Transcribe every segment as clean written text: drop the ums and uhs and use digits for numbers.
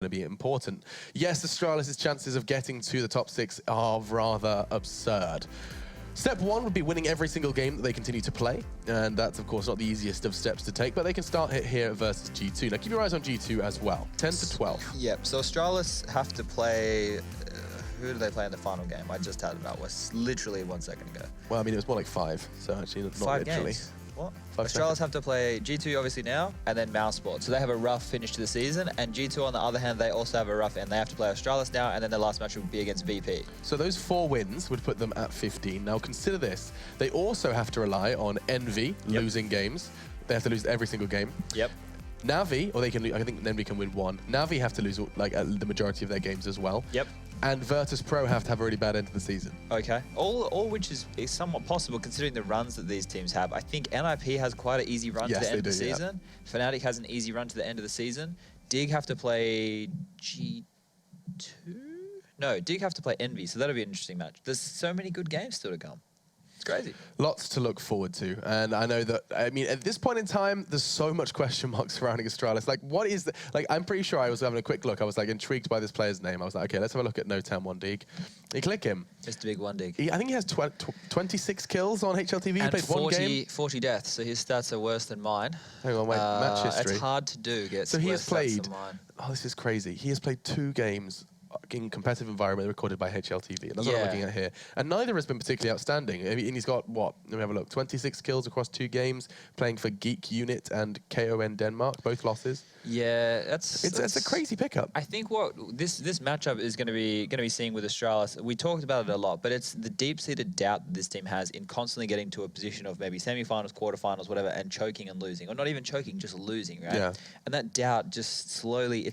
to be important. Yes, Astralis' chances of getting to the top 6 are rather absurd. Step 1 would be winning every single game that they continue to play, and that's of course not the easiest of steps to take, but they can start here versus G2. Now keep your eyes on G2 as well, 10 to 12. Yep, so Astralis have to play, who do they play in the final game? I just had it out, was literally 1 second ago. Well, I mean, it was more like 5, so actually not 5 literally. games? What? 5 Astralis seconds. have to play G2 obviously now, and then map1. So they have a rough finish to the season, and G2 on the other hand, they also have a rough end. They have to play Astralis now, and then their last match will be against VP. So those 4 wins would put them at 15. Now consider this, they also have to rely on ENVY losing games. They have to lose every single game. Yep. Navi, or they can, I think ENVY can win 1. Navi have to lose like the majority of their games as well. Yep. And Virtus Pro have to have a really bad end to the season. Okay, all which is somewhat possible considering the runs that these teams have. I think NIP has quite an easy run to the end of the season. Yeah. Fnatic has an easy run to the end of the season. Dig have to play G2? No, Dig have to play ENVY, so that'll be an interesting match. There's so many good games still to come. It's crazy. Lots to look forward to. And I know that, I mean, at this point in time, there's so much question marks surrounding Astralis. Like, what is the, like, I'm pretty sure I was having a quick look. I was, like, intrigued by this player's name. I was like, okay, let's have a look at No1Dig. You click him. Mr. Big 1Dig. I think he has 26 kills on HLTV. He and played 40, 1 game. 40 deaths, so his stats are worse than mine. Hang on, wait, match history. It's hard to do, get so he has played, than mine. oh, this is crazy. He has played 2 games in competitive environment recorded by HLTV, and that's what I'm looking at here. And neither has been particularly outstanding. I mean, and he's got, what, let me have a look, 26 kills across 2 games, playing for Geek Unit and KON Denmark, both losses. Yeah, it's a crazy pickup. I think what this matchup is going to be seeing with Astralis, we talked about it a lot, but it's the deep-seated doubt that this team has in constantly getting to a position of maybe semi-finals, quarterfinals, whatever, and choking and losing, or not even choking, just losing, right? Yeah. And that doubt just slowly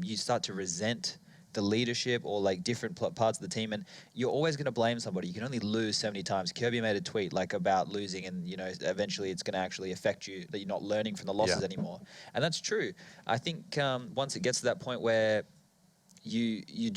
you start to resent the leadership or like different parts of the team, and you're always going to blame somebody. You can only lose so many times. Kirby made a tweet like about losing, and you know eventually it's going to actually affect you, that you're not learning from the losses anymore, and that's true. I think once it gets to that point where you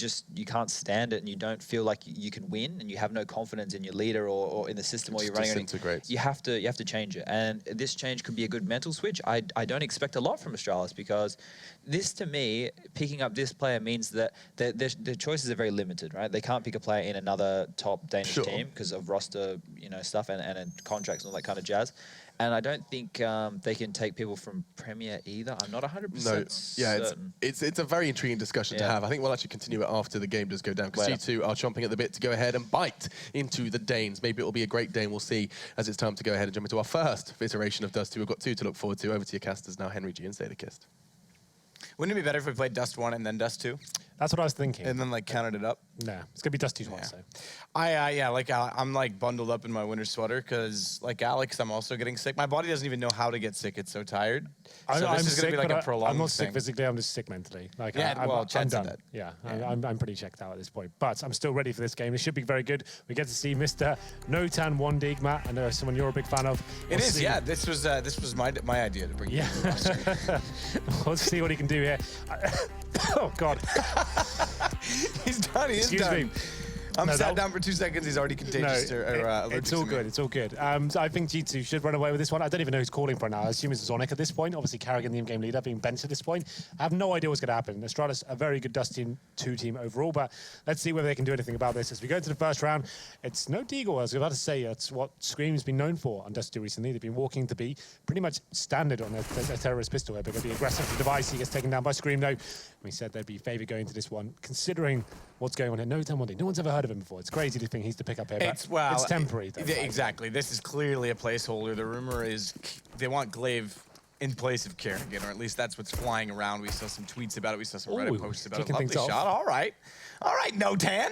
can't stand it and you don't feel like you can win and you have no confidence in your leader or in the system or you're running anything, you have to change it. And this change could be a good mental switch. I don't expect a lot from Astralis, because this, to me, picking up this player means that their choices are very limited, right? They can't pick a player in another top Danish team because of roster, stuff and contracts and all that kind of jazz. And I don't think they can take people from Premier either. I'm not 100% certain. It's a very intriguing discussion to have. I think we'll actually continue it after the game does go down, because G2 are chomping at the bit to go ahead and bite into the Danes. Maybe it'll be a great Dane. We'll see as it's time to go ahead and jump into our first iteration of Dust 2. We've got 2 to look forward to. Over to your casters now, Henry G and Sadakist. Wouldn't it be better if we played Dust 1 and then Dust 2? That's what I was thinking. And then like counted it up? No, it's gonna be Dust 2 twice. So. I'm like bundled up in my winter sweater because like Alex, I'm also getting sick. My body doesn't even know how to get sick. It's so tired. So I'm this is gonna be like a prolonged I'm not sick thing. physically. I'm just sick mentally. Like well, I'm done. that. Yeah, I'm pretty checked out at this point. But I'm still ready for this game. It should be very good. We get to see Mr. No1Dig, Matt. I know someone you're a big fan of. It is. Yeah, this was my idea to bring. Yeah. Let's see what he can do here. Oh God. He's done. He is done. Excuse me. I'm sat down for 2 seconds. He's already contagious. It's all good. It's all good. So I think G2 should run away with this one. I don't even know who's calling for it now. I assume it's Zonic at this point. Obviously, Carrigan, the in-game leader, being benched at this point. I have no idea what's going to happen. Astralis, a very good Dust 2 team overall, but let's see whether they can do anything about this. As we go into the first round, it's no Deagle. I was about to say, that's what Scream's been known for on Dust 2 recently. They've been walking to be pretty much standard on a terrorist pistol here. They're going to be aggressive to the device. He gets taken down by Scream, though. We said they'd be favored going into this one, considering what's going on here. No1Dig. No one's ever heard of him before. It's crazy to think he's the pickup here. It's temporary. Though, exactly. This is clearly a placeholder. The rumor is they want Glaive in place of Kerrigan, or at least that's what's flying around. We saw some tweets about it. We saw some Reddit posts about it. Lovely shot. All right, No1.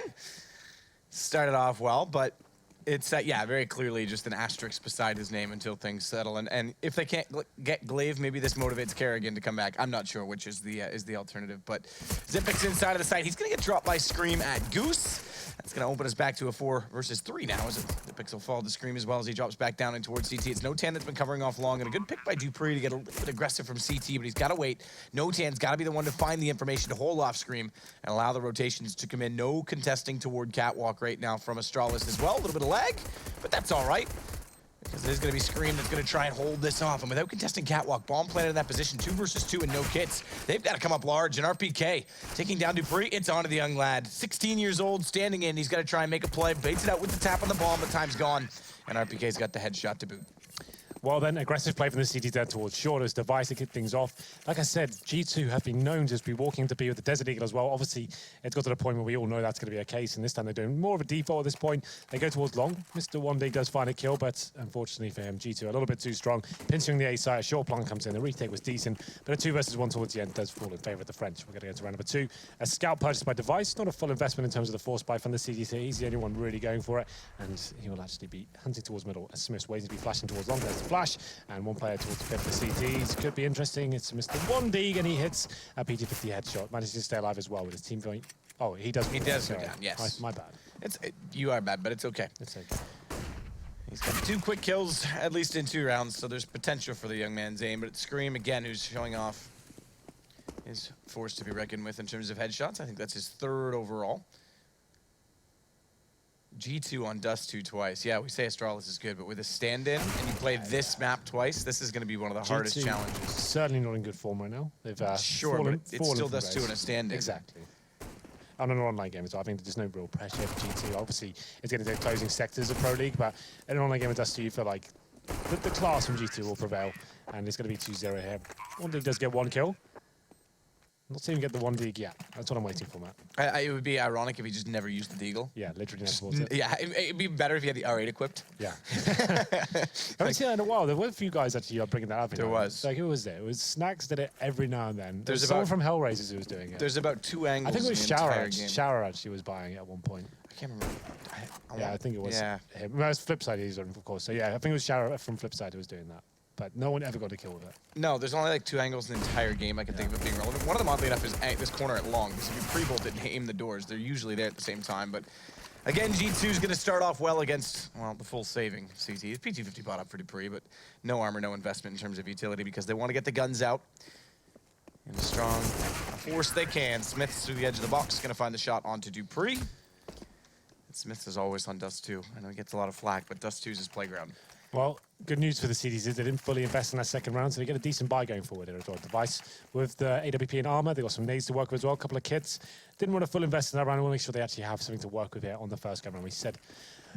Started off well, but it's very clearly just an asterisk beside his name until things settle. And if they can't get Glaive, maybe this motivates Kerrigan to come back. I'm not sure which is the alternative. But Zipic's inside of the site. He's gonna get dropped by Scream at Goose. That's gonna open us back to a 4 versus 3 now, as Zipix will fall to Scream as well as he drops back down in towards CT. It's No1 that's been covering off long, and a good pick by Dupree to get a little bit aggressive from CT, but he's gotta wait. No1's gotta be the one to find the information to hold off Scream and allow the rotations to come in. No contesting toward Catwalk right now from Astralis as well. A little bit of lag, but that's all right. Because there's going to be Scream that's going to try and hold this off. And without contesting Catwalk, bomb planted in that position, 2 versus 2 and no kits. They've got to come up large. And RPK taking down Dupree. It's onto the young lad. 16 years old, standing in. He's got to try and make a play. Baits it out with the tap on the bomb, but time's gone. And RPK's got the headshot to boot. Well then, aggressive play from the CTZ towards short as Device to kick things off. Like I said, G2 have been known to just be walking to B with the Desert Eagle as well. Obviously, it's got to the point where we all know that's going to be a case, and this time they're doing more of a default at this point. They go towards long. Mr. One Big does find a kill, but unfortunately for him, G2 a little bit too strong. Pinching the A side, a short plunk comes in. The retake was decent, but a 2 versus 1 towards the end does fall in favor of the French. We're going to go to round number 2. A scout purchased by Device, not a full investment in terms of the force buy from the CTC. He's the only one really going for it, and he will actually be hunting towards middle as Smith's waiting to be flashing towards long. There's the flash, and one player towards the pit for the CTs. Could be interesting. It's Mr. One Dig, and he hits a PT50 headshot. Manages to stay alive as well with his team going. Oh, he does. He does go down, yes. My bad. You are bad, but it's okay. It's okay. He's got 2 quick kills, at least in 2 rounds, so there's potential for the young man's aim. But it's Scream, again, who's showing off his force to be reckoned with in terms of headshots. I think that's his 3rd overall. G2 on Dust 2 twice. Yeah, we say Astralis is good, but with a stand-in and you play this map twice, this is going to be one of the hardest challenges. Certainly not in good form right now. They've sure, fallen, but it's still Dust 2 and a stand-in. Exactly. On an online game as well, I think there's no real pressure for G2. Obviously, it's going to take closing sectors of Pro League, but in an online game with Dust 2, you feel like the class from G2 will prevail, and it's going to be 2-0 here. One Dig does get 1 kill. Not seeing him get the 1 Dig yet. That's what I'm waiting for, Matt. It would be ironic if he just never used the Deagle. Yeah, literally never bought it. Yeah, it'd be better if he had the R8 equipped. Yeah. I haven't seen that in a while. There were a few guys actually bringing that up. There was. Like, who was there? It was Snacks did it every now and then. There's someone from Hellraisers who was doing it. There's about 2 angles. I think it was in the entire game. Shower actually was buying it at one point. I can't remember. I think it was. Yeah. Him. Well, it was Flipside he's on, of course. So yeah, I think it was Shower from Flipside who was doing that. But no one ever got a kill with it. No, there's only like 2 angles in the entire game I can think of it being relevant. One of them, oddly enough, is this corner at long. Because if you pre-bolt it and aim the doors, they're usually there at the same time. But again, G2 is going to start off well against, well, the full saving CT. PT50 bought up for Dupree, but no armor, no investment in terms of utility because they want to get the guns out in a strong force they can. Smith's through the edge of the box, going to find the shot onto Dupree. And Smith is always on Dust 2. I know he gets a lot of flack, but Dust 2 is his playground. Well, good news for the CDs is they didn't fully invest in that second round, so they get a decent buy going forward. They're a Device with the AWP and armor. They got some nades to work with as well, a couple of kits. Didn't want to full invest in that round. I want to make sure they actually have something to work with here on the first go round. We said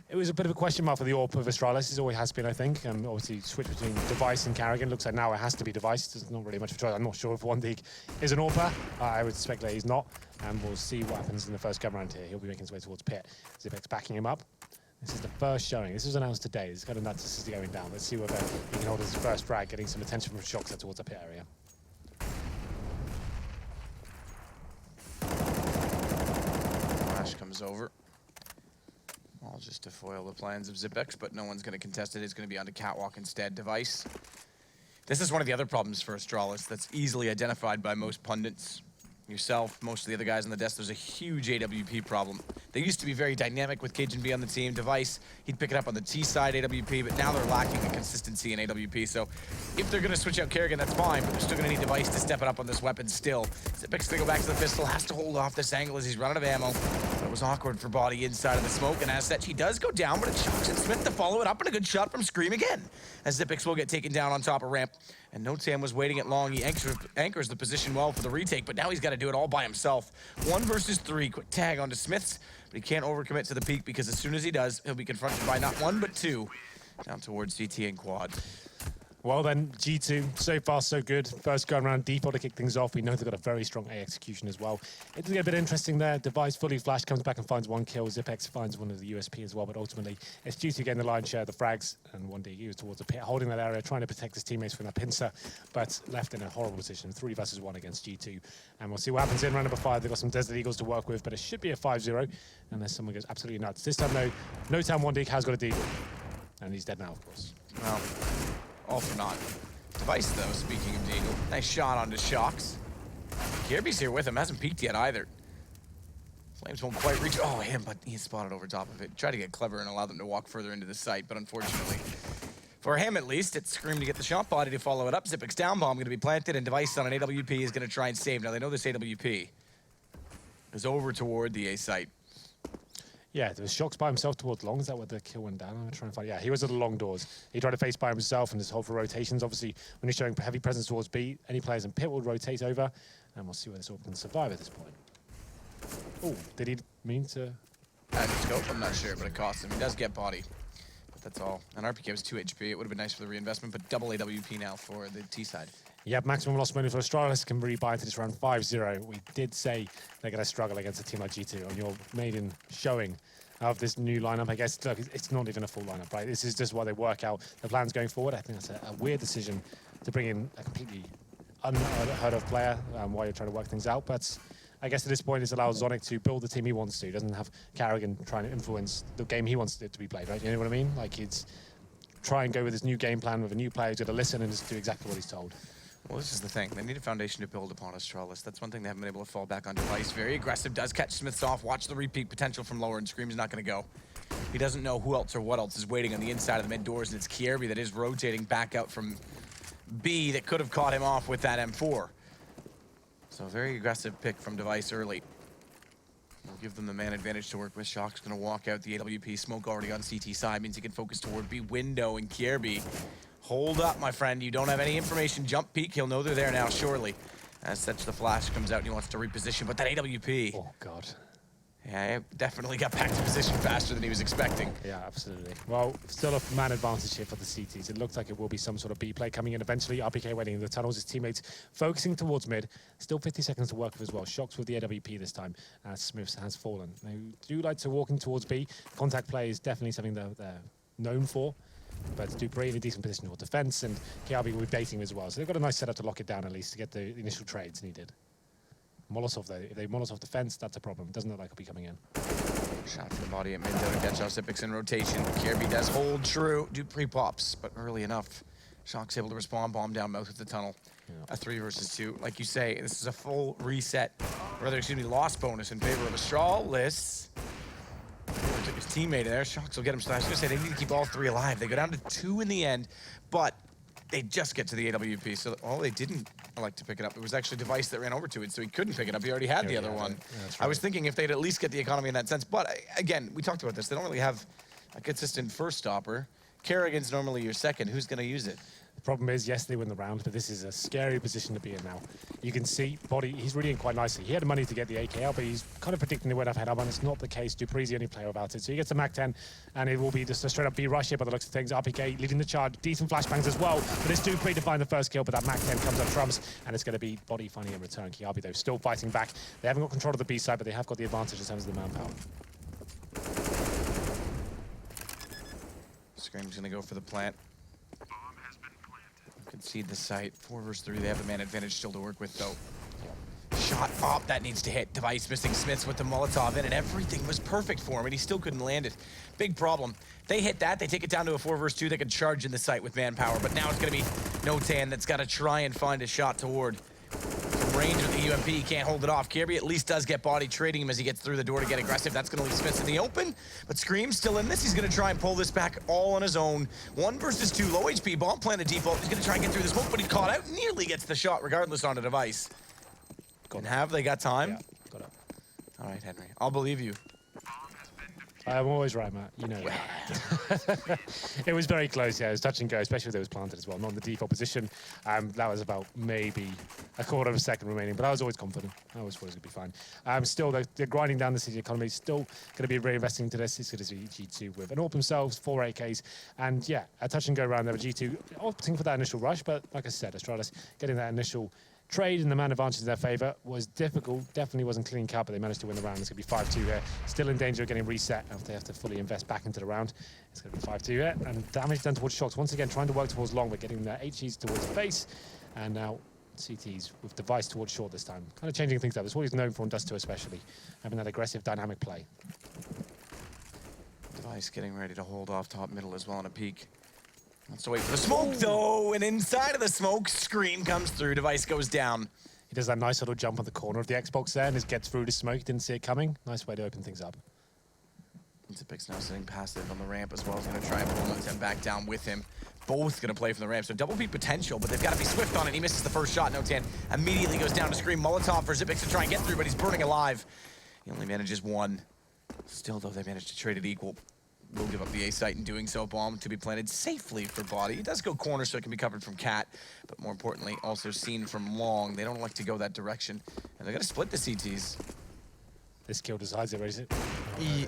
it was a bit of a question mark for the AWP of Astralis. It always has been, I think. And obviously, switch between Device and Carrigan. Looks like now it has to be Device. There's not really much of a choice. I'm not sure if One Dig is an AWPer. I would speculate he's not. And we'll see what happens in the first go round here. He'll be making his way towards pit. Zipek's backing him up. This is the first showing. This was announced today. It's kind of nuts. This is going down. Let's see whether he can hold his first frag, getting some attention from Shoxa towards the pit area. Flash comes over. All just to foil the plans of Zipex, but no one's going to contest it. It's going to be onto Catwalk instead. Device. This is one of the other problems for Astralis that's easily identified by most pundits. Yourself, most of the other guys on the desk, there's a huge AWP problem. They used to be very dynamic with Cajun B on the team. Device, he'd pick it up on the T side AWP, but now they're lacking the consistency in AWP. So if they're going to switch out Kerrigan, that's fine, but they're still going to need Device to step it up on this weapon still. Zipek's going to go back to the pistol, has to hold off this angle as he's running out of ammo. But it was awkward for Body inside of the smoke, and as such, he does go down, but it shocks Smith to follow it up, and a good shot from Scream again. As Zipex will get taken down on top of ramp. And No Tam was waiting at long. He anchors the position well for the retake, but now he's got to do it all by himself. 1 versus 3. Quick tag onto Smiths, but he can't overcommit to the peak because as soon as he does, he'll be confronted by not 1, but 2. Down towards CT and quad. Well then, G2, so far so good. First go around default to kick things off. We know they've got a very strong A execution as well. It does get a bit interesting there. Device fully flashed, comes back and finds 1 kill. Zipex finds one of the USP as well, but ultimately it's G2 getting the lion's share of the frags, and One Dig is towards the pit, holding that area, trying to protect his teammates from that pincer, but left in a horrible position. 3 versus 1 against G2. And we'll see what happens in round number 5. They've got some Desert Eagles to work with, but it should be a 5-0, unless someone goes absolutely nuts. This time, no time One Dig has got a deagle. And he's dead now, of course. Well, all for naught. Device, though, speaking of Deagle. Nice shot onto Shocks. Kirby's here with him. Hasn't peeked yet either. Flames won't quite reach. Oh, him, but he's spotted over top of it. Tried to get clever and allow them to walk further into the site, but unfortunately, for him at least, it's Scream to get the shot body to follow it up. Zipek's down bomb going to be planted, and Device on an AWP is going to try and save. Now, they know this AWP is over toward the A site. Yeah, there was Shocks by himself towards long. Is that where the kill went down? I'm trying to find. Yeah, he was at the long doors. He tried to face by himself and just hold for rotations. Obviously, when he's showing heavy presence towards B, any players in pit will rotate over, and we'll see where this all can survive at this point. Oh, did he mean to? At scope, I'm not sure, but it costs him. He does get bodied, but that's all. And RPK was 2 HP. It would have been nice for the reinvestment, but double AWP now for the T side. Yep, maximum loss money for Astralis can rebuy into this round 5-0. We did say they're going to struggle against a team like G2 on your maiden showing of this new lineup. I guess, look, it's not even a full lineup, right? This is just what they work out the plans going forward. I think that's a weird decision to bring in a completely unheard of player while you're trying to work things out. But I guess at this point, it allows Zonic to build the team he wants to. He doesn't have Carrigan trying to influence the game he wants it to be played, right? You know what I mean? Like, it's try and go with his new game plan with a new player who's going to listen and just do exactly what he's told. Well, this is the thing. They need a foundation to build upon Astralis. That's one thing they haven't been able to fall back on. Device, very aggressive, does catch Smiths off. Watch the repeat potential from lower, and Scream's not going to go. He doesn't know who else or what else is waiting on the inside of the mid doors, and it's Kierby that is rotating back out from B that could have caught him off with that M4. So a very aggressive pick from Device early. We'll give them the man advantage to work with. Shock's going to walk out the AWP. Smoke already on CT side means he can focus toward B window, and Kierby. Hold up, my friend. You don't have any information. Jump peek. He'll know they're there now, surely. As such, the flash comes out and he wants to reposition, but that AWP. Oh, God. Yeah, he definitely got back to position faster than he was expecting. Yeah, absolutely. Well, still a man advantage here for the CTs. It looks like it will be some sort of B play coming in eventually. RPK waiting in the tunnels, his teammates focusing towards mid. Still 50 seconds to work with as well. Shocks with the AWP this time, as Smiths has fallen. They do like to walk in towards B. Contact play is definitely something that they're known for. But Dupree in a decent position for defense, and KRB will be baiting him as well. So they've got a nice setup to lock it down at least to get the initial trades needed. Molotov, though, if they Molotov defense, that's a problem. It doesn't look like it'll be coming in. Shot for the body at mid to catch off Zipics in rotation. Kierby does hold true. Dupree pops, but early enough. Shock's able to respond, bomb down mouth of the tunnel. Yeah. A 3 versus 2. Like you say, this is a full reset, or rather, excuse me, loss bonus in favor of Astralis. Took his teammate there. Shocks will get him. So I was going to say, they need to keep all 3 alive. They go down to 2 in the end, but they just get to the AWP. So, they didn't like to pick it up. It was actually Device that ran over to it, so he couldn't pick it up. He already had the other one. Yeah, right. I was thinking if they'd at least get the economy in that sense. But, again, we talked about this. They don't really have a consistent first stopper. Kerrigan's normally your second. Who's going to use it? The problem is, yes, they win the round, but this is a scary position to be in now. You can see Body, he's really in quite nicely. He had the money to get the AK out, but he's kind of predicting they would have head up, and it's not the case. Dupree's the only player about it. So he gets the MAC-10, and it will be just a straight-up B rush here by the looks of things. RPK leading the charge, decent flashbangs as well, but it's Dupree to find the first kill, but that MAC-10 comes up trumps, and it's going to be Body finding a return. Kiabi, though, still fighting back. They haven't got control of the B side, but they have got the advantage in terms of the manpower. Scream's going to go for the plant. Concede the site. 4 versus 3. They have the man advantage still to work with, though. Shot up. That needs to hit. Device missing Smiths with the Molotov in, and everything was perfect for him, and he still couldn't land it. Big problem. They hit that. They take it down to a 4 versus 2. They can charge in the site with manpower, but now it's going to be Notan that's got to try and find a shot toward range with the UMP. He can't hold it off. Kirby at least does get body, trading him as he gets through the door to get aggressive. That's going to leave Smiths in the open, but Scream's still in this. He's going to try and pull this back all on his own. 1 versus 2, low HP, bomb planted default. He's going to try and get through the smoke, but he's caught out. Nearly gets the shot regardless on the Device. And have they got time? Yeah, got up. All right, Henry. I'll believe you. I'm always right, Matt. You know that. It was very close, yeah. It was touch and go, especially if it was planted as well. Not in the default position. That was about maybe a quarter of a second remaining, but I was always confident. I always thought it was going to be fine. Still, they're grinding down the city economy. Still going to be reinvesting into this. It's going to be G2 with an AWP themselves, 4 AKs. And yeah, a touch and go round there with G2 opting for that initial rush. But like I said, Astralis getting that initial trade and the man advantage in their favor was difficult. Definitely wasn't clean cut, but they managed to win the round. It's going to be 5-2 here. Still in danger of getting reset after they have to fully invest back into the round. It's going to be 5-2 here. And damage done towards Shocks. Once again, trying to work towards long, but getting their HEs towards face. And now CTs with Device towards short this time. Kind of changing things up. That's what he's known for on Dust 2 especially. Having that aggressive, dynamic play. Device getting ready to hold off top middle as well on a peak. Let's wait for the smoke, though, and inside of the smoke, Scream comes through. Device goes down. He does that nice little jump on the corner of the Xbox there and just gets through the smoke. Didn't see it coming. Nice way to open things up. Zipics now sitting passive on the ramp as well. He's going to try and pull Notan back down with him. Both going to play from the ramp, so double peak potential, but they've got to be swift on it. He misses the first shot. Notan immediately goes down to Scream. Molotov for Zipics to try and get through, but he's burning alive. He only manages 1. Still, though, they managed to trade it equal. Will give up the A site in doing so. Bomb to be planted safely for Body. It does go corner, so it can be covered from Cat, but more importantly, also seen from long. They don't like to go that direction, and they're going to split the CTs. This kill decides it, raise it.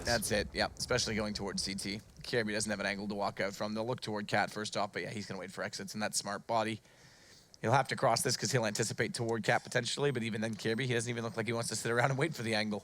That's it, yeah, especially going towards CT. Kirby doesn't have an angle to walk out from. They'll look toward Cat first off, but yeah, he's going to wait for exits, and that's smart. Body. He'll have to cross this because he'll anticipate toward Cat potentially, but even then, Kirby, he doesn't even look like he wants to sit around and wait for the angle.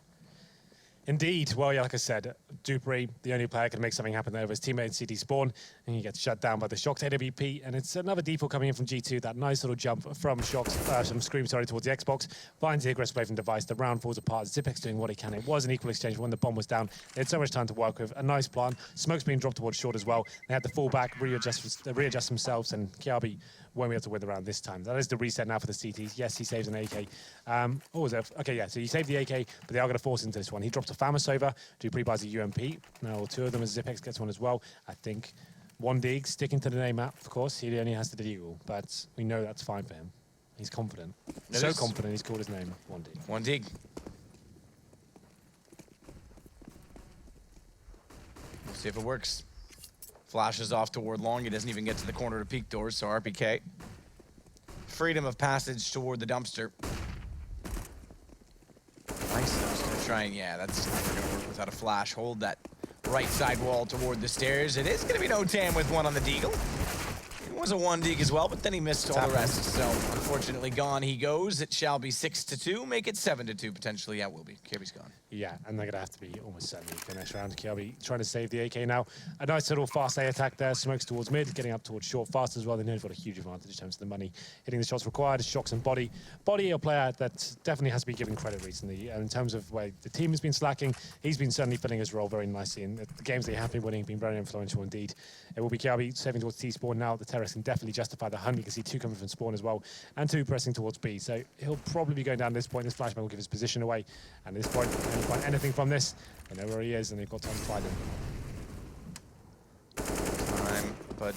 Indeed. Well, yeah, like I said, dupreeh, the only player can make something happen there over his teammate in CT spawn, and he gets shut down by the Shox AWP, and it's another default coming in from G2, that nice little jump from Shox, from Scream, sorry, towards the Xbox, finds the aggressive play from Device, the round falls apart, Zipex doing what he can. It was an equal exchange when the bomb was down. They had so much time to work with, a nice plan. Smoke's being dropped towards short as well. They had to fall back, readjust themselves, and Kiabi won't be able to win the round this time. That is the reset now for the CTs. Yes, he saves an AK. What was that? Okay, yeah, so he saved the AK, but they are going to force into this one. He drops a Famus over. dupreeh buys a UMP. Now, two of them as Zipex gets one as well. I think 1dig, sticking to the name map, of course. He only has the deagle, but we know that's fine for him. He's confident. So confident he's called his name 1dig. 1dig. We'll see if it works. Flashes off toward long. He doesn't even get to the corner to peak doors, so RPK. Freedom of passage toward the dumpster. Nice. Just gonna try and, yeah, that's never gonna work without a flash. Hold that right side wall toward the stairs. It is gonna be no TAM with one on the deagle. It was a 1dig as well, but then he missed all the rest. So unfortunately, gone he goes. It shall be 6-2. Make it 7-2 potentially. Yeah, it will be. Kirby's gone. Yeah, and they're going to have to be almost certainly the next round. Kiabi trying to save the AK now. A nice little fast A attack there. Smokes towards mid, getting up towards short fast as well. They know they've got a huge advantage in terms of the money. Hitting the shots required, Shox and Body. Body, a player that definitely has to be given credit recently. And in terms of where the team has been slacking, he's been certainly filling his role very nicely. And the games they have been winning have been very influential indeed. It will be Kiabi saving towards T-spawn now. The terrorists can definitely justify the hunt. You can see two coming from spawn as well, and two pressing towards B. So he'll probably be going down this point. This flashbang will give his position away. And at this point, they don't find anything from this. They know where he is, and they've got time to find him. Time, but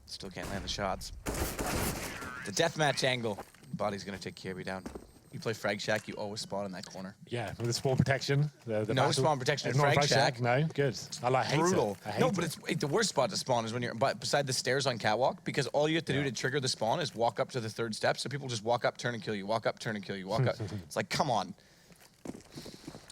still can't land the shots. The deathmatch angle. Body's gonna take Kirby down. You play Frag Shack, you always spawn in that corner. Yeah, with the spawn protection. The no spawn protection in Frag Shack. No, good. I hate brutal. It. I hate no, but it's the worst spot to spawn is when you're beside the stairs on Catwalk, because all you have to do to trigger the spawn is walk up to the third step. So people just walk up, turn and kill you, walk up, turn and kill you, walk up. It's like, come on.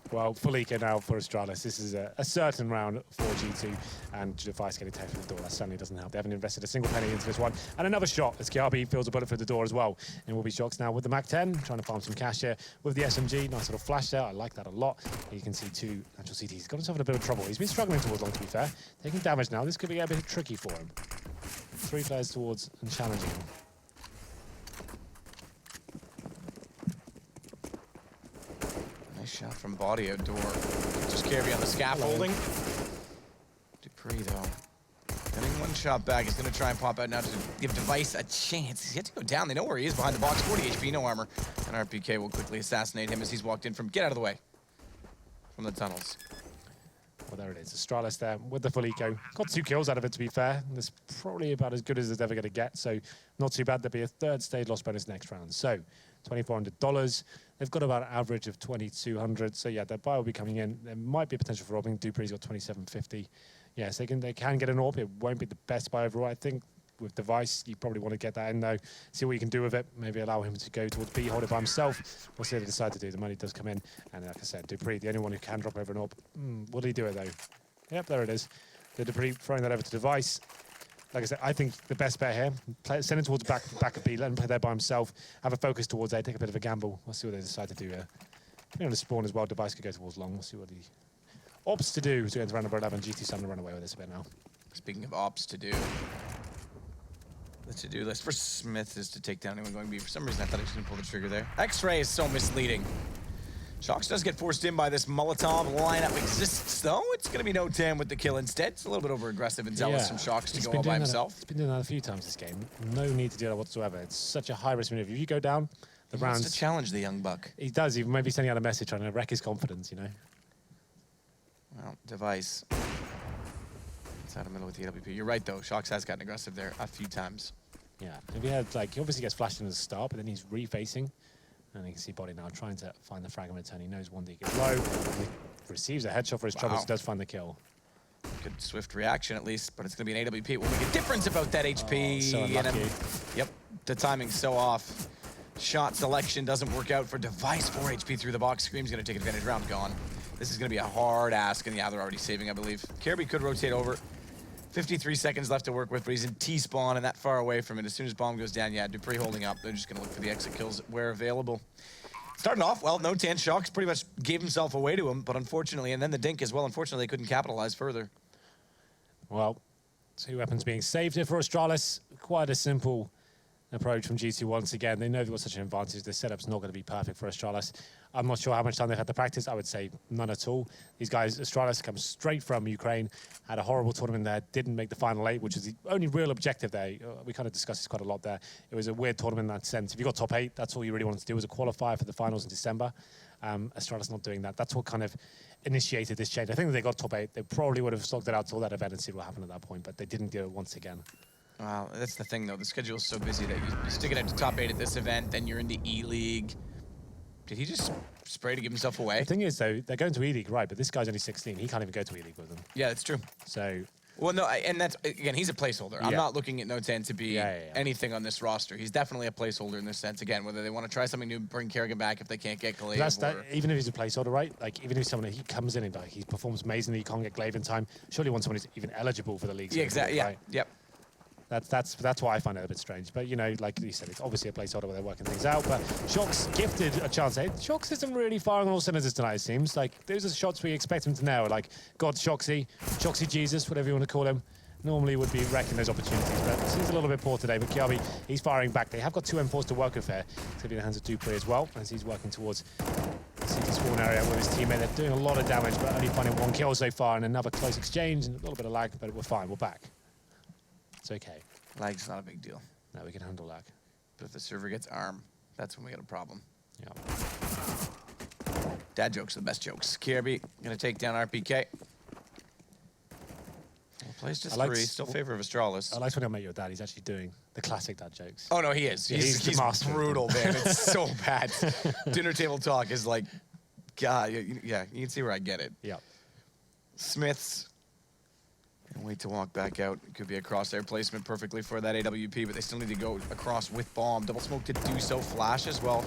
Well, full eco now for Astralis. This is a certain round for G2, and Device getting taken through the door. That certainly doesn't help. They haven't invested a single penny into this one. And another shot as Kiabi feels a bullet through the door as well. And will be Shox now with the Mac-10, trying to farm some cash here with the SMG. Nice little flash there. I like that a lot. You can see two natural CTs. He's got himself in a bit of trouble. He's been struggling towards long, to be fair. Taking damage now. This could be a bit tricky for him. Three players towards and challenging him. Nice shot from Body outdoor. Just Kirby on the scaffolding. dupreeh, though. Getting one shot back. He's going to try and pop out now to give Device a chance. He's yet to go down. They know where he is behind the box. 40 HP, no armor. And RPK will quickly assassinate him as he's walked in from... Get out of the way. From the tunnels. Well, there it is. Astralis there with the full eco. Got 2 kills out of it, to be fair. That's probably about as good as it's ever going to get. So not too bad. There'll be a third stage loss bonus next round. So $2,400. They've got about an average of 2,200. So yeah, their buy will be coming in. There might be a potential for robbing. dupreeh's got 2,750. Yes, they can get an AWP. It won't be the best buy overall. I think with Device, you probably want to get that in though. See what you can do with it. Maybe allow him to go towards B, hold it by himself. We'll see what they decide to do. The money does come in. And like I said, dupreeh, the only one who can drop over an AWP. What did he do it though? Yep, there it is. The dupreeh throwing that over to Device. Like I said, I think the best bet here, send him towards back of B, let him play there by himself, have a focus towards A, take a bit of a gamble. We'll see what they decide to do here. Maybe on the spawn as well, Device could go towards long. We'll see what he opts to do to enter round number 11. GT starting to run away with this a bit now. Speaking of ops to do, the to-do list for Smith is to take down anyone going B. For some reason, I thought he was going to pull the trigger there. X-Ray is so misleading. Shox does get forced in by this Molotov. Lineup exists, though. It's going to be no TAM with the kill instead. It's a little bit over-aggressive and zealous from Shox to go all by himself. He's been doing that a few times this game. No need to do that whatsoever. It's such a high-risk maneuver. If you go down, the rounds... He wants to challenge the young buck. He does. He may be sending out a message trying to wreck his confidence, you know. Well, Device. It's out of the middle with the AWP. You're right, though. Shox has gotten aggressive there a few times. Yeah. If he had, like, he obviously gets flashed in the start, but then he's refacing. And you can see Body now trying to find the fragment return. He knows 1D gets low. He receives a headshot for his troubles, does find the kill. Good swift reaction at least, but it's going to be an AWP. It will make a difference about that HP. Oh, so unlucky. Yep, the timing's so off. Shot selection doesn't work out for Device. 4 HP through the box. Scream's going to take advantage. Round gone. This is going to be a hard ask, and yeah, they're already saving, I believe. Kirby could rotate over. 53 seconds left to work with, but he's in T-spawn and that far away from it. As soon as bomb goes down, yeah, dupreeh holding up. They're just going to look for the exit kills where available. Starting off, well, No-Tan Shocks pretty much gave himself away to him, but unfortunately, and then the Dink as well, unfortunately, they couldn't capitalize further. Well, 2 weapons being saved here for Astralis. Quite a simple approach from G2 once again. They know they've got such an advantage. The setup's not going to be perfect for Astralis. I'm not sure how much time they've had to practice. I would say none at all. These guys, Astralis, come straight from Ukraine, had a horrible tournament there, didn't make the final 8, which is the only real objective there. We kind of discussed this quite a lot there. It was a weird tournament in that sense. If you got top 8, that's all you really wanted to do, was a qualifier for the finals in December. Astralis not doing that. That's what kind of initiated this change. I think if they got top 8, they probably would have slogged it out till that event and see what happened at that point, but they didn't do it once again. Wow, that's the thing, though. The schedule is so busy that you stick it out to top 8 at this event, then you're into E-League. Did he just spray to give himself away? The thing is, though, they're going to E-League, right, but this guy's only 16. He can't even go to E-League with them. Yeah, that's true. So... Well, no, and that's, again, he's a placeholder. I'm not looking at No-Tan to be anything on this roster. He's definitely a placeholder in this sense. Again, whether they want to try something new, bring Kerrigan back if they can't get Glaive. Even if he's a placeholder, right? Like, even if he's someone he comes in and like, he performs amazingly, he can't get Glaive in time, surely you want someone who's even eligible for the league. Yeah, exactly. Right? Yep. That's why I find it a bit strange. But, you know, like you said, it's obviously a placeholder where they're working things out. But Shox gifted a chance. Shox isn't really firing on all cylinders tonight, it seems. Like, those are the shots we expect him to nail. Like, God Shoxy, Shoxy Jesus, whatever you want to call him. Normally would be wrecking those opportunities, but he's a little bit poor today. But Kiabi, he's firing back. They have got 2 M4s to work with here. It's going to be in the hands of dupreeh as well, as he's working towards the city spawn area with his teammate. They're doing a lot of damage, but only finding 1 kill so far, and another close exchange, and a little bit of lag, but we're fine. We're back. It's okay. Lag's not a big deal. No, we can handle lag. But if the server gets ARM, that's when we got a problem. Yeah. Dad jokes are the best jokes. Kirby going to take down RPK. Plays just 3, still favor of Astralis. I like when I met your dad. He's actually doing the classic dad jokes. Oh, no, he is. Yeah, he's brutal, man. It's so bad. Dinner table talk is like, God, yeah, you can see where I get it. Yeah. Smiths. Can't wait to walk back out. It could be a crosshair placement perfectly for that AWP, but they still need to go across with bomb. Double smoke to do so. Flash as well.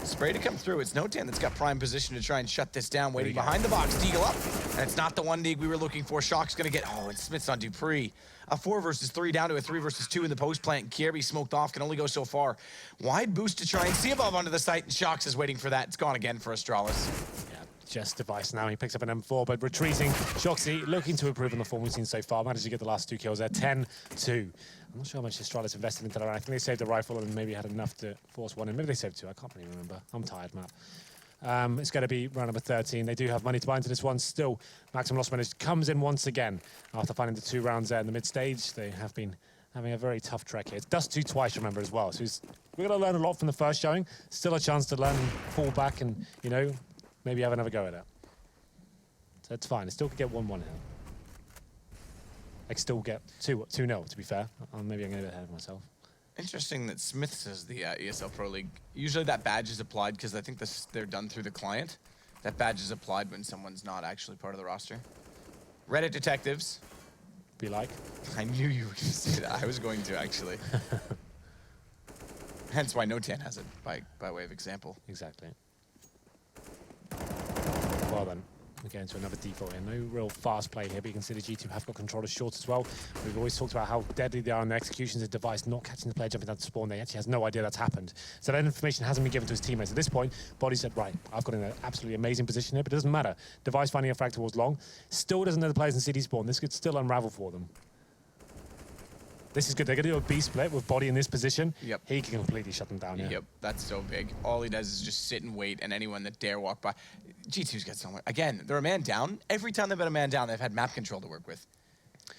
Spray to come through. It's No-Tan that's got prime position to try and shut this down. Waiting behind the box. Deagle up. And it's not the 1 dig we were looking for. Shock's going to get... Oh, and Smith's on dupreeh. A 4 versus 3 down to a 3 versus 2 in the post plant. Kirby smoked off. Can only go so far. Wide boost to try and see above onto the site. And Shox is waiting for that. It's gone again for Astralis. Just Device now. He picks up an M4, but retreating. Shoxy looking to improve on the form we've seen so far. Managed to get the last 2 kills there. 10-2. I'm not sure how much Astralis invested into that round. I think they saved a rifle and maybe had enough to force 1 in. Maybe they saved 2. I can't really remember. I'm tired, Matt. It's going to be round number 13. They do have money to buy into this one. Still, Maximum Loss Managed comes in once again after finding the 2 rounds there in the mid-stage. They have been having a very tough trek here. It's Dust 2 twice, remember, as well. So we're going to learn a lot from the first showing. Still a chance to learn and fall back and, you know, maybe have another go at it. So it's fine. I still could get 1-1 here. I could still get 2-0, to be fair. Maybe I'm going to get ahead of myself. Interesting that Smith says the ESL Pro League. Usually that badge is applied because I think they're done through the client. That badge is applied when someone's not actually part of the roster. Reddit detectives. Be like? I knew you were going to say that. I was going to, actually. Hence why No-Tan has it, by way of example. Exactly. Well then. We're going to another default here. No real fast play here, but you can see the G2 have got controllers short as well. We've always talked about how deadly they are in their executions of Device, not catching the player jumping down to spawn. They actually has no idea that's happened. So that information hasn't been given to his teammates. At this point, Body said, right, I've got in an absolutely amazing position here, but it doesn't matter. Device finding a frag towards long. Still doesn't know the players in city spawn. This could still unravel for them. This is good. They're going to do a B split with Body in this position. Yep. He can completely shut them down. Yep, that's so big. All he does is just sit and wait, and anyone that dare walk by. G2's got somewhere. Again, they're a man down. Every time they've been a man down, they've had map control to work with.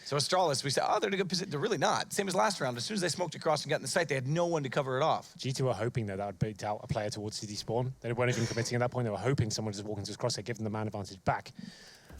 So Astralis, we said, oh, they're in a good position. They're really not. Same as last round. As soon as they smoked across and got in the site, they had no one to cover it off. G2 were hoping that would beat out a player towards city spawn. They weren't even committing at that point. They were hoping someone would just walk into his crosshair, give them the man advantage back.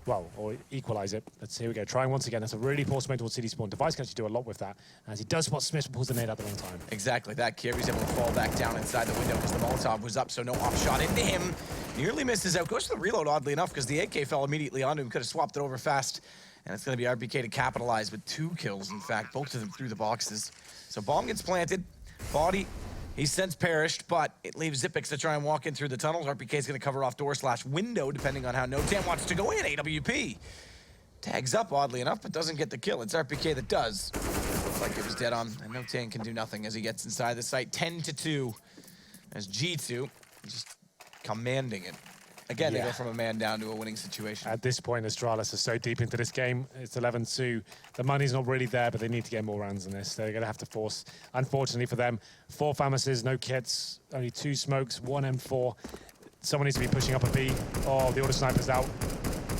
well, or equalize it. Here we go. Trying once again. That's a really poor smoke towards City Spawn. Device can actually do a lot with that. As he does spot Smith, but pulls the nade out the wrong time. Exactly. That Kiri's able to fall back down inside the window because the Molotov was up, so no off shot into him. Nearly misses out. Goes to the reload, oddly enough, because the AK fell immediately onto him. Could have swapped it over fast. And it's going to be RPK to capitalize with 2 kills, in fact. Both of them through the boxes. So bomb gets planted. Body, he's since perished, but it leaves Xyp9x to try and walk in through the tunnels. RPK is going to cover off door/window, depending on how Notan wants to go in. AWP tags up, oddly enough, but doesn't get the kill. It's RPK that does. Looks like it was dead on, and Notan can do nothing as he gets inside the site. 10-2, as G2 just commanding it. Again, they go from a man down to a winning situation. At this point, Astralis are so deep into this game. It's 11-2. The money's not really there, but they need to get more rounds in this. They're going to have to force, unfortunately for them, 4 Famises, no kits, only 2 smokes, 1 M4. Someone needs to be pushing up a B. Oh, the auto sniper's out.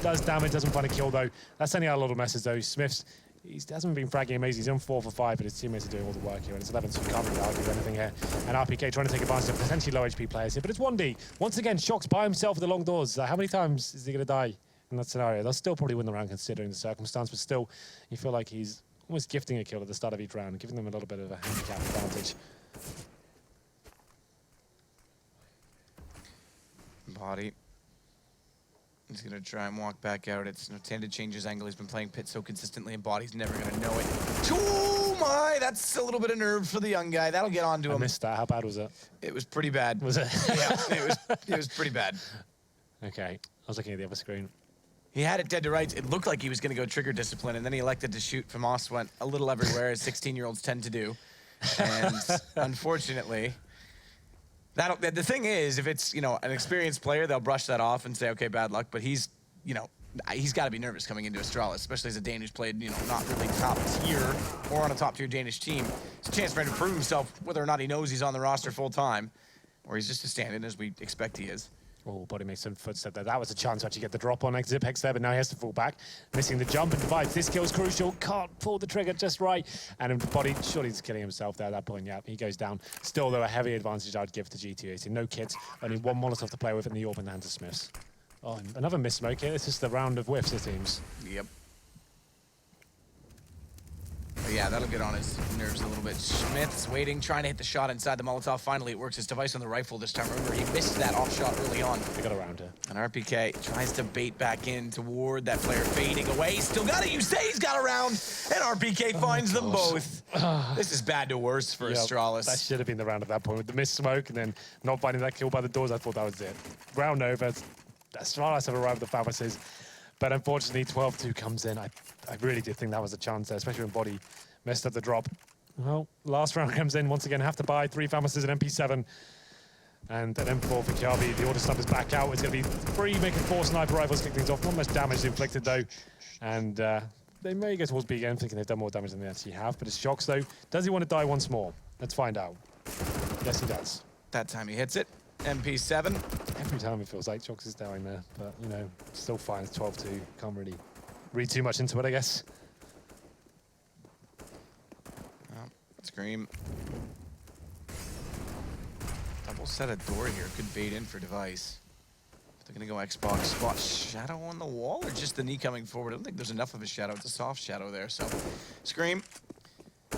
Does damage, doesn't find a kill, though. That's sending out a lot of messages, though. Smith's, he hasn't been fragging amazing. He's on 4 for 5, but his teammates are doing all the work here. And it's 11, so we can't really argue anything here. And RPK trying to take advantage of potentially low HP players here. But it's 1D. Once again, Shox by himself with the long doors. How many times is he going to die in that scenario? They'll still probably win the round considering the circumstance, but still, you feel like he's almost gifting a kill at the start of each round, giving them a little bit of a handicap advantage. Body. He's going to try and walk back out. It's Notan to change his angle. He's been playing pit so consistently, and Body's never going to know it. Oh my, that's a little bit of nerve for the young guy. That'll get onto him. I missed that. How bad was it? It was pretty bad. Was it? Yeah, it was pretty bad. Okay, I was looking at the other screen. He had it dead to rights. It looked like he was going to go trigger discipline, and then he elected to shoot from Moss, went a little everywhere, as 16-year-olds tend to do. And unfortunately, the thing is, if it's, an experienced player, they'll brush that off and say, okay, bad luck. But he's got to be nervous coming into Astralis, especially as a Dane who's played, not really top tier or on a top tier Danish team. It's a chance for him to prove himself, whether or not he knows he's on the roster full time, or he's just a stand-in, as we expect he is. Oh, Body makes some footstep there. That was a chance to actually get the drop on Xyp9x there, but now he has to fall back. Missing the jump and divides. This kill is crucial. Can't pull the trigger just right. And Body, surely he's killing himself there at that point. Yeah, he goes down. Still, though, a heavy advantage I'd give to G2. So no kits, only 1 Molotov to play with in the AWP in the hands of Smiths. Oh, another miss smoke here. This is the round of whiffs, it seems. Yep. But yeah, that'll get on his nerves a little bit. Smith's waiting, trying to hit the shot inside the Molotov. Finally, it works. His device on the rifle this time. Remember, he missed that off shot early on. They got around her. And RPK tries to bait back in toward that player fading away. Still got it. You say he's got around. And RPK finds them both. This is bad to worse for Astralis. That should have been the round at that point with the missed smoke and then not finding that kill by the doors. I thought that was it. Round over. Astralis have arrived with the Famises. But unfortunately, 12-2 comes in. I really did think that was a chance there, especially when Body messed up the drop. Well, last round comes in. Once again, have to buy 3 Famises and MP7. And an M4 for Kiabi. The auto sniper's back out. It's going to be 3, making 4 sniper rifles, kick things off. Not much damage inflicted, though. And they may go towards B again, thinking they've done more damage than they actually have. But it's Shox, though. Does he want to die once more? Let's find out. Yes, he does. That time he hits it. MP7. Every time it feels like Shox is dying there. But, still fine. It's 12-2. Can't really read too much into it, I guess. Scream. Double set of door here. Could bait in for device. They're going to go Xbox. Spot shadow on the wall or just the knee coming forward? I don't think there's enough of a shadow. It's a soft shadow there. So Scream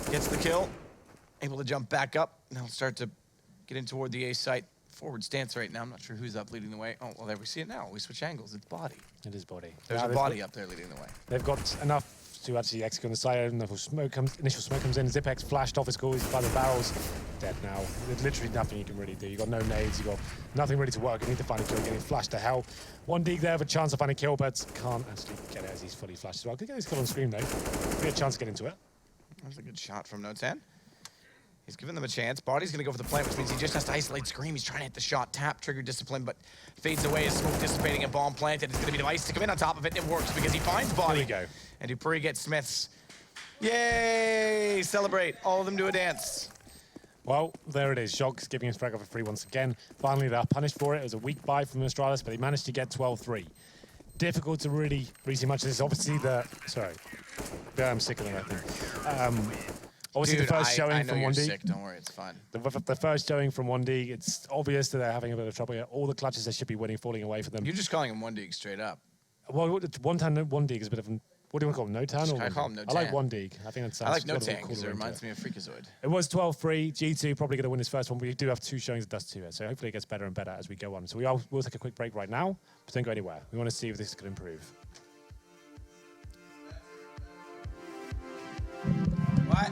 gets the kill. Able to jump back up. Now start to get in toward the A site. Forward stance right now. I'm not sure who's up leading the way. Oh, well, there we see it now. We switch angles. It's Body. It is Body. There's a Body up there leading the way. They've got enough to actually execute on the side. Initial smoke comes in. Xyp9x flashed off his goal. He's by the barrels. Dead now. There's literally nothing you can really do. You've got no nades. You've got nothing really to work. You need to find a kill. Getting flashed to hell. 1 dig there, have a chance to find a kill, but can't actually get it as he's fully flashed as well. Could get his kill on screen though. Be a chance to get into it. That's a good shot from Notan. He's giving them a chance. Body's going to go for the plant, which means he just has to isolate Scream. He's trying to hit the shot, tap, trigger discipline, but fades away as smoke dissipating and bomb planted. It's going to be device to come in on top of it, and it works because he finds Body. There we go. And Dupree gets Smiths. Yay! Celebrate. All of them do a dance. Well, there it is. Shox giving his frag off a free once again. Finally, they're punished for it. It was a weak buy from Astralis, but he managed to get 12-3. Difficult to really see much of this. Obviously, sorry. I'm sick of them, I think. Obviously, Dude, the first showing from 1D. Sick. Don't worry, it's fine. The first showing from 1D, it's obvious that they're having a bit of trouble here. All the clutches they should be winning falling away for them. You're just calling him 1D straight up. Well, one tan, one dig is a bit of an. What do you want to call him? No tan or I call him no I like tan. one dig. I think that sounds. I like no got a tan cool because it ring to reminds me of Freakazoid. It was 12-3. G2 probably going to win his first one. We do have 2 showings of Dust 2 here, so hopefully it gets better and better as we go on. So we'll take a quick break right now, but don't go anywhere. We want to see if this can improve. What?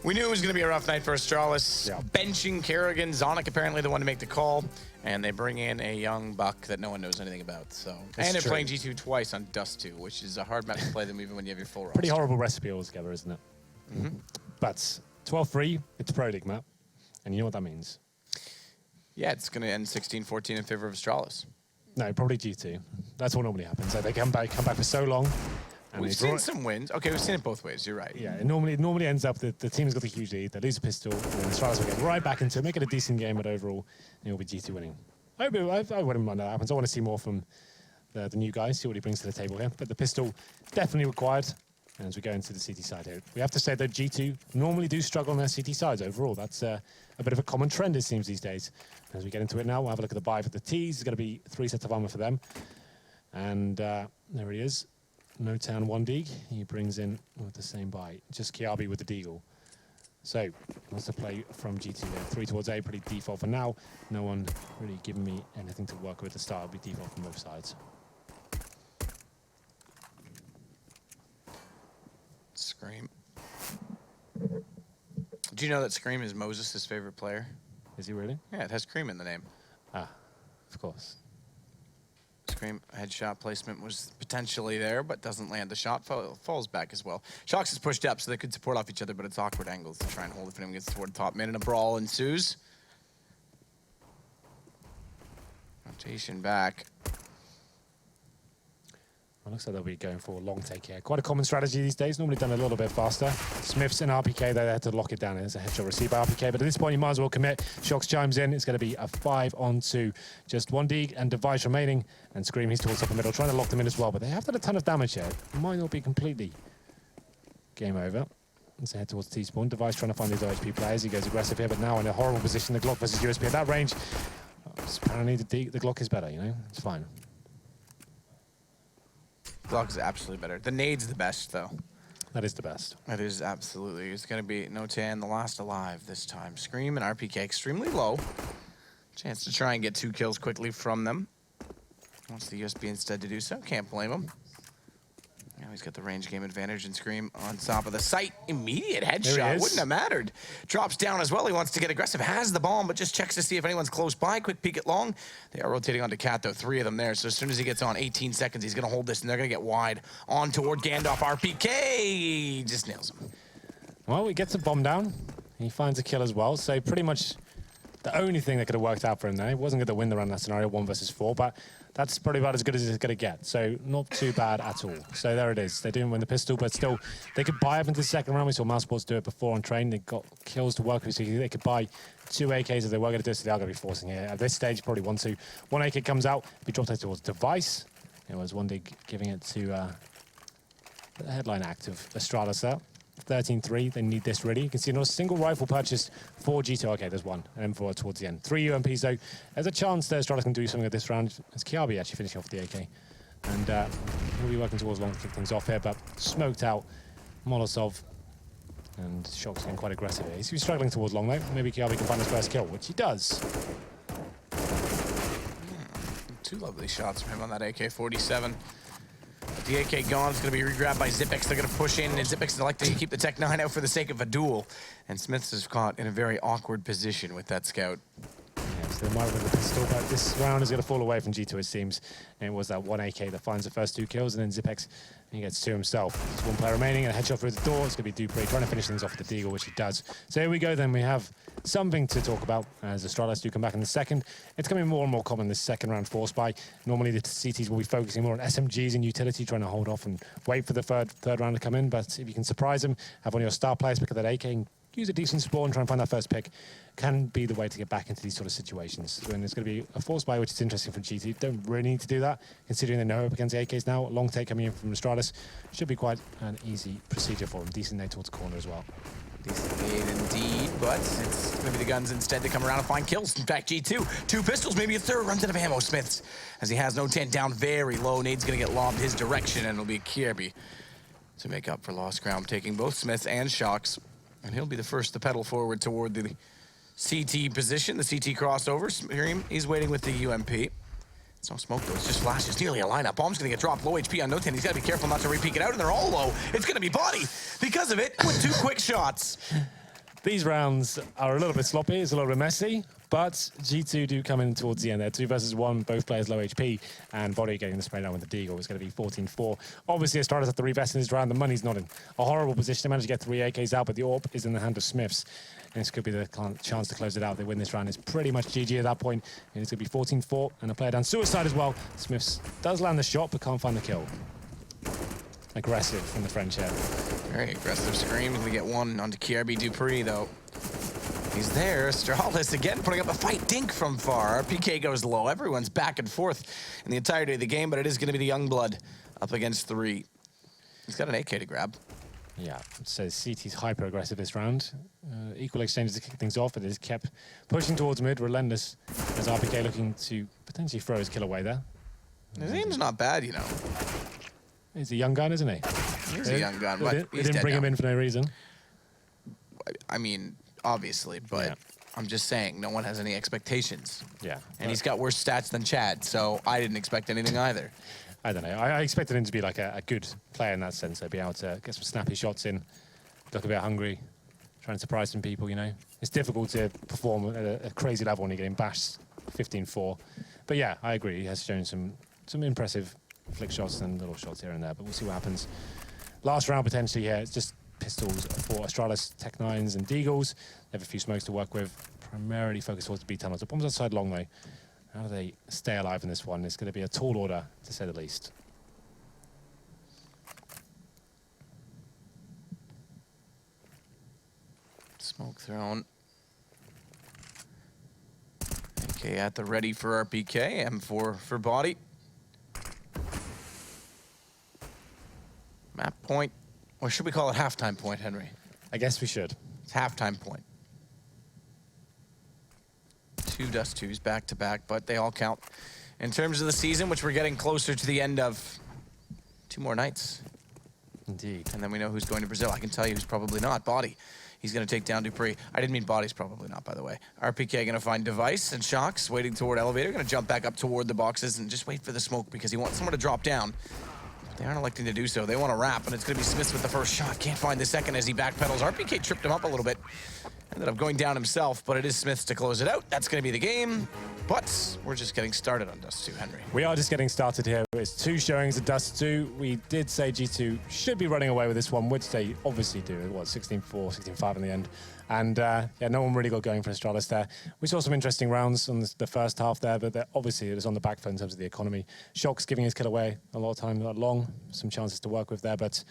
We knew it was going to be a rough night for Astralis. Yeah. Benching Kerrigan, Zonic apparently the one to make the call, and they bring in a young buck that no one knows anything about. So, and they're true. playing G2 twice on Dust 2, which is a hard map to play them even when you have your full roster. Pretty horrible recipe altogether, isn't it? But 12-3, it's Pro League map, and you know what that means. Yeah, it's going to end 16-14 in favor of Astralis. No, probably G2. That's what normally happens. So they come back for so long. And We've seen some wins. Okay, we've seen it both ways. You're right. Yeah, it normally ends up that the team's got a huge lead. They lose a pistol, and then Astralis will get right back into it, make it a decent game, but overall, it'll be G2 winning. I wouldn't mind that happens. I want to see more from the new guy, see what he brings to the table here. But the pistol definitely required as we go into the CT side here. We have to say that G2 normally do struggle on their CT sides overall. That's a bit of a common trend, it seems, these days. As we get into it now, we'll have a look at the buy for the T's. There's going to be 3 sets of armor for them. And there he is. No Town 1 Deeg. He brings in with the same buy. Just Kiabi with the Deagle. So, what's the play from G2 there? 3 towards A, pretty default for now. No one really giving me anything to work with. The start will be default from both sides. Scream. Do you know that Scream is Moses' favorite player? Is he really? Yeah, it has Cream in the name. Ah, of course. Scream headshot placement was potentially there, but doesn't land. The shot falls back as well. Shox is pushed up, so they could support off each other, but it's awkward angles to try and hold if anyone gets toward the top mid, and a brawl ensues. Rotation back. Well, looks like they'll be going for a long take here. Quite a common strategy these days, normally done a little bit faster. Smiths and RPK, they had to lock it down. There's a headshot received by RPK, but at this point you might as well commit. Shox chimes in, it's going to be a 5-on-2. Just 1 Deeg and Device remaining, and Scream, he's towards up the middle, trying to lock them in as well, but they have done a ton of damage here. It might not be completely game over. Let's head towards T-spawn. Device trying to find these OHP players. He goes aggressive here, but now in a horrible position. The Glock versus USP at that range. Apparently the Glock is better, you know? It's fine. Glock is absolutely better. The nade's the best, though. That is the best. That is absolutely. It's going to be No-Tan, the last alive this time. Scream and RPK extremely low. Chance to try and get 2 kills quickly from them. Wants the USB instead to do so. Can't blame him. Now he's got the range game advantage, and Scream on top of the site. Immediate headshot. Wouldn't have mattered. Drops down as well. He wants to get aggressive. Has the bomb, but just checks to see if anyone's close by. Quick peek at long. They are rotating onto Cat, though. 3 of them there. So as soon as he gets on, 18 seconds, he's going to hold this, and they're going to get wide. On toward Gandalf. RPK just nails him. Well, he gets a bomb down. He finds a kill as well. So pretty much the only thing that could have worked out for him there. He wasn't going to win the run that scenario, 1 versus 4, but that's probably about as good as it's going to get. So not too bad at all. So there it is. They didn't win the pistol, but still, they could buy up into the second round. We saw map1 do it before on train. They got kills to work with, so they could buy 2 AKs if they were going to do it, so they are going to be forcing it. At this stage, probably 1-2. 1 AK comes out, he dropped it towards Device. It was 1 dig giving it to the headline act of Astralis there. 13-3, they need this ready. You can see not a single rifle purchased for G2. Okay, there's 1, and M4 towards the end. 3 UMPs though. There's a chance that Astralis can do something at this round. It's Kiabi actually finishing off the AK. And he'll be working towards long to kick things off here, but smoked out Molotov. And Shock's getting quite aggressive here. He's struggling towards long though. Maybe Kiabi can find his first kill, which he does. 2 lovely shots from him on that AK-47. The AK gone. It's going to be re-grabbed by Zipex. They're going to push in, and Zipex like to keep the Tech 9 out for the sake of a duel. And Smiths is caught in a very awkward position with that scout. Yeah, so they might win the pistol, but this round is going to fall away from G2, it seems. And it was that 1 AK that finds the first 2 kills, and then Zipex, he gets 2 himself. There's 1 player remaining, and a headshot through the door. It's going to be Dupree trying to finish things off with the Deagle, which he does. So here we go then. We have something to talk about as Astralis do come back in the second. It's becoming more and more common this second round force buy. Normally the CTs will be focusing more on SMGs and utility, trying to hold off and wait for the third round to come in. But if you can surprise them, have one of your star players pick up that AK and use a decent support and try and find that first pick, can be the way to get back into these sort of situations. When there's going to be a force buy, which is interesting for GT. Don't really need to do that, considering they know up against the AKs now. Long take coming in from Astralis should be quite an easy procedure for them. Decent nade towards corner as well. Decent lead indeed, but it's going to be the guns instead to come around and find kills. In fact, G2, 2 pistols, maybe a third, runs out of ammo. Smiths, as he has No-Tan down very low. Nade's going to get lobbed his direction, and it'll be Kirby to make up for lost ground, taking both Smiths and Shocks. And he'll be the first to pedal forward toward the CT position, the CT crossover. He's waiting with the UMP. It's no smoke though, it's just flashes. Nearly a lineup. Bomb's gonna get dropped, low HP on No-Tan. He's gotta be careful not to re-peek it out, and they're all low. It's gonna be Body because of it with 2 quick shots. These rounds are a little bit sloppy, it's a little bit messy, but G2 do come in towards the end there. 2 versus 1, both players low HP, and Body getting the spray down with the Deagle. It's going to be 14-4. Obviously, Astralis have to revest in this round. The money's not in a horrible position. They managed to get 3 AKs out, but the AWP is in the hand of Smiths. And this could be the chance to close it out. They win this round. It's pretty much GG at that point. And it's going to be 14-4, and a player down suicide as well. Smiths does land the shot, but can't find the kill. Aggressive from the French here. Very aggressive Scream. Gonna get 1 onto Kirby Dupree, though. He's there. Astralis again putting up a fight. Dink from far. RPK goes low. Everyone's back and forth in the entirety of the game, but it is going to be the Youngblood up against 3. He's got an AK to grab. Yeah, so CT's hyper aggressive this round. Equal exchanges to kick things off, but it is kept pushing towards mid, relentless, as RPK looking to potentially throw his kill away there. His aim's not bad, you know. He's a young gun, isn't he? He's a young gun, but they didn't bring him in for no reason. I mean, obviously, but yeah. I'm just saying, no one has any expectations. Yeah. And he's got worse stats than Chad, so I didn't expect anything either. I don't know. I expected him to be like a good player in that sense. They'd be able to get some snappy shots in, look a bit hungry, trying to surprise some people, you know. It's difficult to perform at a crazy level when you're getting bashed 15-4. But yeah, I agree. He has shown some impressive flick shots and little shots here and there, but we'll see what happens. Last round potentially here, it's just pistols for Astralis, Tech 9s and Deagles. They have a few smokes to work with, primarily focused towards the B tunnels. The bombs outside long though. How do they stay alive in this one? It's going to be a tall order, to say the least. Smoke thrown. AK at the ready for RPK, M4 for Body. Map point, or should we call it halftime point, Henry? I guess we should. It's halftime point. 2 dust 2s back to back, but they all count. In terms of the season, which we're getting closer to the end of, 2 more nights. Indeed. And then we know who's going to Brazil. I can tell you who's probably not. Body. He's going to take down Dupree. I didn't mean Body's probably not, by the way. RPK going to find Device and Shocks waiting toward Elevator. Going to jump back up toward the boxes and just wait for the smoke because he wants someone to drop down. They aren't electing to do so. They want to wrap, and it's going to be Smiths with the first shot. Can't find the second as he backpedals. RPK tripped him up a little bit. Ended up going down himself, but it is Smiths to close it out. That's going to be the game. But we're just getting started on Dust 2, Henry. We are just getting started here. It's 2 showings of Dust 2. We did say G2 should be running away with this one, which they obviously do. What, 16-4, 16-5 in the end. And yeah, no one really got going for Astralis there. We saw some interesting rounds on the first half there, but obviously it was on the back foot in terms of the economy. Shock's giving his kill away a lot of time, not long. Some chances to work with there, but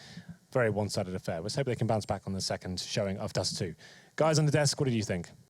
very one-sided affair. Let's hope they can bounce back on the second showing of Dust 2. Guys on the desk, what did you think?